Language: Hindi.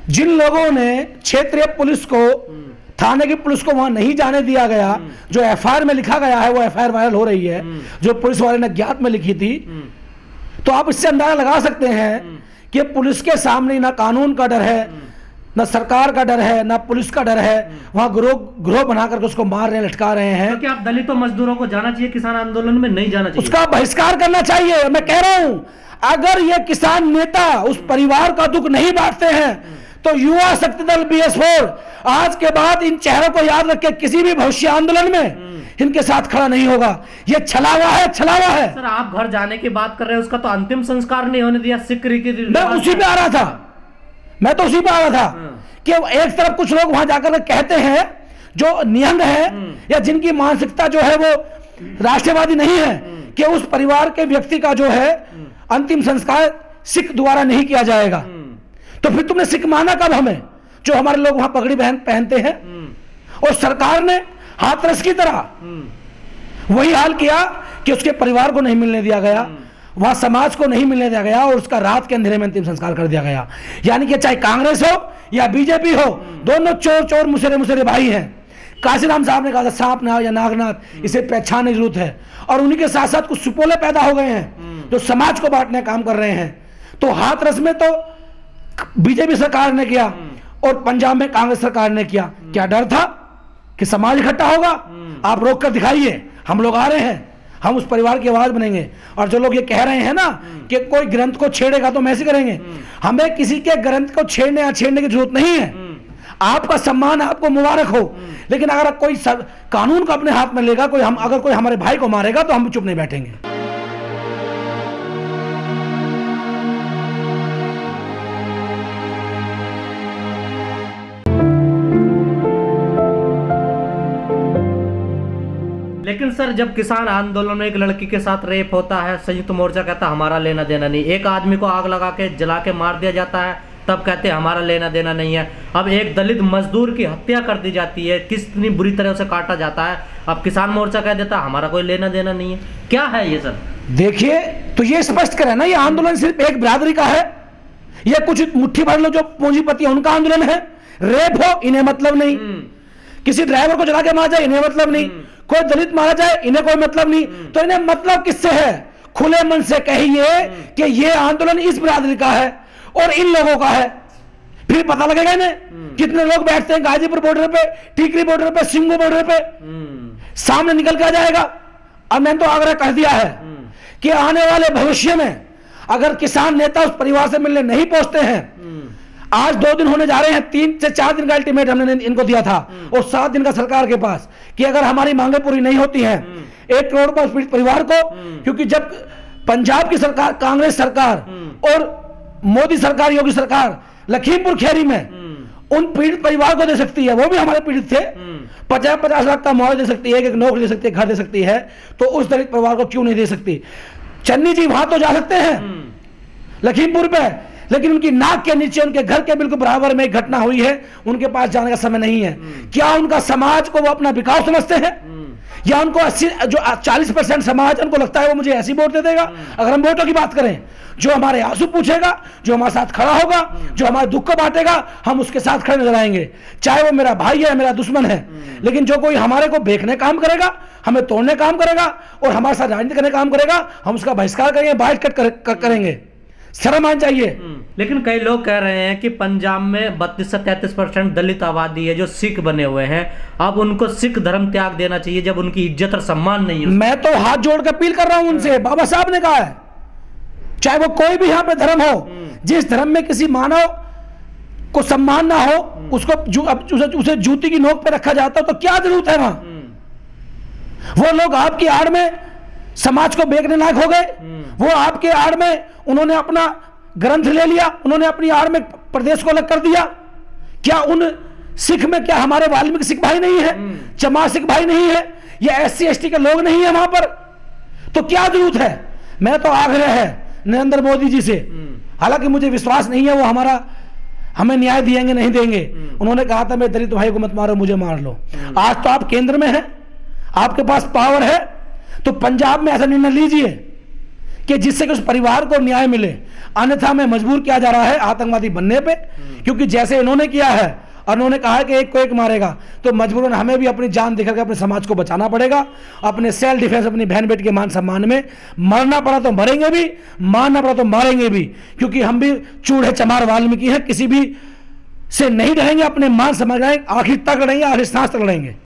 जिन लोगों ने क्षेत्रीय पुलिस को, थाने की पुलिस को वहां नहीं जाने दिया गया, जो एफआईआर में लिखा गया है वो एफआईआर वायरल हो रही है, जो पुलिस वाले ने ज्ञात में लिखी थी, तो आप इससे अंदाजा लगा सकते हैं कि पुलिस के सामने ना कानून का डर है, ना सरकार का डर है, ना पुलिस का डर है, वहां ग्रोह बना करके उसको मार रहे, लटका रहे हैं। तो क्या आप दलितों मजदूरों को जाना चाहिए किसान आंदोलन में? नहीं जाना चाहिए, उसका बहिष्कार करना चाहिए। मैं कह रहा हूं, अगर ये किसान नेता उस परिवार का दुख नहीं बांटते हैं तो युवा शक्ति दल BS4 आज के बाद इन चेहरों को याद रख के किसी भी भविष्य आंदोलन में इनके साथ खड़ा नहीं होगा। ये छलावा है, छलावा है। सर, आप घर जाने की बात कर रहे हैं, उसका तो अंतिम संस्कार नहीं होने दिया सिख रीति। मैं उसी पे आ रहा था, मैं तो उसी पे आ रहा था कि एक तरफ कुछ लोग वहां जाकर कहते हैं जो निहंग है या जिनकी मानसिकता जो है वो राष्ट्रवादी नहीं है, कि उस परिवार के व्यक्ति का जो है अंतिम संस्कार सिख द्वारा नहीं किया जाएगा। तो फिर तुमने सिख माना कब हमें, जो हमारे लोग वहां पगड़ी पहनते हैं? और सरकार ने हाथरस की तरह वही हाल किया कि उसके परिवार को नहीं मिलने दिया गया, वहां समाज को नहीं मिलने दिया गया, और उसका रात के अंधेरे में अंतिम संस्कार कर दिया गया। यानी कि चाहे कांग्रेस हो या बीजेपी हो, दोनों चोर चोर मुसरे मुसरे भाई हैं। काशीराम साहब ने कहा था सांप ना या नागनाथ, इसे पहचानने की जरूरत है। और उन्हीं के साथ साथ कुछ सुपोले पैदा हो गए हैं जो समाज को बांटने का काम कर रहे हैं। तो हाथरस में तो बीजेपी सरकार ने किया और पंजाब में कांग्रेस सरकार ने किया। क्या डर था कि समाज इकट्ठा होगा? आप रोक कर दिखाइए, हम लोग आ रहे हैं, हम उस परिवार की आवाज बनेंगे। और जो लोग ये कह रहे हैं ना कि कोई ग्रंथ को छेड़ेगा तो हम ऐसे करेंगे, हमें किसी के ग्रंथ को छेड़ने या छेड़ने की जरूरत नहीं है। आपका सम्मान, आपको मुबारक हो, लेकिन अगर कोई कानून को अपने हाथ में लेगा, अगर कोई हमारे भाई को मारेगा तो हम चुप नहीं बैठेंगे। लेकिन सर, जब किसान आंदोलन में एक लड़की के साथ रेप होता है, संयुक्त मोर्चा कहता है हमारा लेना देना नहीं। एक आदमी को आग लगा के जला के मार दिया जाता है, तब कहते हैं हमारा लेना देना नहीं है। अब एक दलित मजदूर की हत्या कर दी जाती है, कितनी बुरी तरह से काटा जाता है, अब किसान मोर्चा कह देता है हमारा कोई लेना देना नहीं है। क्या है ये सर? देखिए, तो ये स्पष्ट करें ना, ये आंदोलन सिर्फ एक बिरादरी का है, ये कुछ मुट्ठी भर लो जो पूंजीपति है उनका आंदोलन है। रेप हो इन्हें मतलब नहीं, किसी ड्राइवर को जला के मारा जाए इन्हें मतलब नहीं, कोई दलित मारा जाए इन्हें कोई मतलब नहीं। तो इन्हें मतलब किससे है? खुले मन से कहिए कि ये आंदोलन इस बिरादरी का है और इन लोगों का है, फिर पता लगेगा इन्हें। कितने लोग बैठते हैं गाजीपुर बॉर्डर पे, टीकरी बॉर्डर पे, सिंगू बॉर्डर पे, सामने निकल के आ जाएगा। अब मैंने तो आग्रह कर दिया है कि आने वाले भविष्य में अगर किसान नेता उस परिवार से मिलने नहीं पहुंचते हैं, आज 2 दिन होने जा रहे हैं, 3 से 4 दिन का अल्टीमेट हमने इनको दिया था और 7 दिन का सरकार के पास, कि अगर हमारी मांगे पूरी नहीं होती हैं 1 करोड़ का पीड़ित परिवार को, क्योंकि जब पंजाब की सरकार, कांग्रेस सरकार और मोदी सरकार, योगी सरकार लखीमपुर खीरी में उन पीड़ित परिवार को दे सकती है, वो भी हमारे पीड़ित थे, 50-50 लाख का मुआवजा दे सकती है, एक नौकरी दे सकती है, घर दे सकती है, तो उस दलित परिवार को क्यों नहीं दे सकती? चन्नी जी वहां तो जा सकते हैं लखीमपुर पे, लेकिन उनकी नाक के नीचे, उनके घर के बिल्कुल बराबर में एक घटना हुई है, उनके पास जाने का समय नहीं है। क्या उनका समाज को वो अपना बिकाऊ समझते हैं, या उनको 40% समाज उनको लगता है वो मुझे ऐसी वोट दे देगा? अगर हम वोटों की बात करें, जो हमारे आंसू पूछेगा, जो हमारे साथ खड़ा होगा, जो हमारे दुख को बांटेगा, हम उसके साथ खड़े नजर आएंगे, चाहे वो मेरा भाई है, मेरा दुश्मन है। लेकिन जो कोई हमारे को बेचने काम करेगा, हमें तोड़ने काम करेगा और हमारे साथ राजनीति करने काम करेगा, हम उसका बहिष्कार करेंगे, बाइट कट करेंगे। शर्म आनी चाहिए। लेकिन कई लोग कह रहे हैं कि पंजाब में 32 से 33% दलित आबादी है जो सिख बने हुए हैं, अब उनको सिख धर्म त्याग देना चाहिए जब उनकी इज्जत और सम्मान नहीं है। मैं तो हाथ जोड़ कर अपील कर रहा हूं उनसे, बाबा साहब ने कहा है, चाहे वो कोई भी यहाँ पे धर्म हो, जिस धर्म में किसी मानव को सम्मान ना हो, उसको उसे जूती की नोक पे रखा जाता है, तो क्या जरूरत है वहां? वो लोग आपकी आड़ में समाज को बेचने लायक हो गए, वो आपके आड़ में उन्होंने अपना ग्रंथ ले लिया, उन्होंने अपनी आड़ में प्रदेश को अलग कर दिया। क्या उन सिख में क्या हमारे वाल्मीकि सिख भाई नहीं है, चमार सिख भाई नहीं है, या SC ST के लोग नहीं है वहां पर? तो क्या जरूरत है? मैं तो आग्रह है नरेंद्र मोदी जी से, हालांकि मुझे विश्वास नहीं है वो हमें न्याय देंगे नहीं देंगे। उन्होंने कहा था मेरे दलित भाई को मत मारो, मुझे मार लो। आज तो आप केंद्र में हैं, आपके पास पावर है, तो पंजाब में ऐसा निर्णय लीजिए कि जिससे कि उस परिवार को न्याय मिले, अन्यथा में मजबूर किया जा रहा है आतंकवादी बनने पे। क्योंकि जैसे इन्होंने किया है और उन्होंने कहा है कि एक को एक मारेगा, तो मजबूरन हमें भी अपनी जान दिखाकर अपने समाज को बचाना पड़ेगा। अपने सेल्फ डिफेंस, अपनी बहन बेटी के मान सम्मान में मरना पड़ा तो मरेंगे भी, मारना पड़ा तो मारेंगे भी, क्योंकि हम भी चूड़े चमार वाल्मीकि हैं, किसी भी से नहीं डरेंगे, अपने मान सम्मान आखिर तक लड़ेंगे, आखिर सांस तक लड़ेंगे।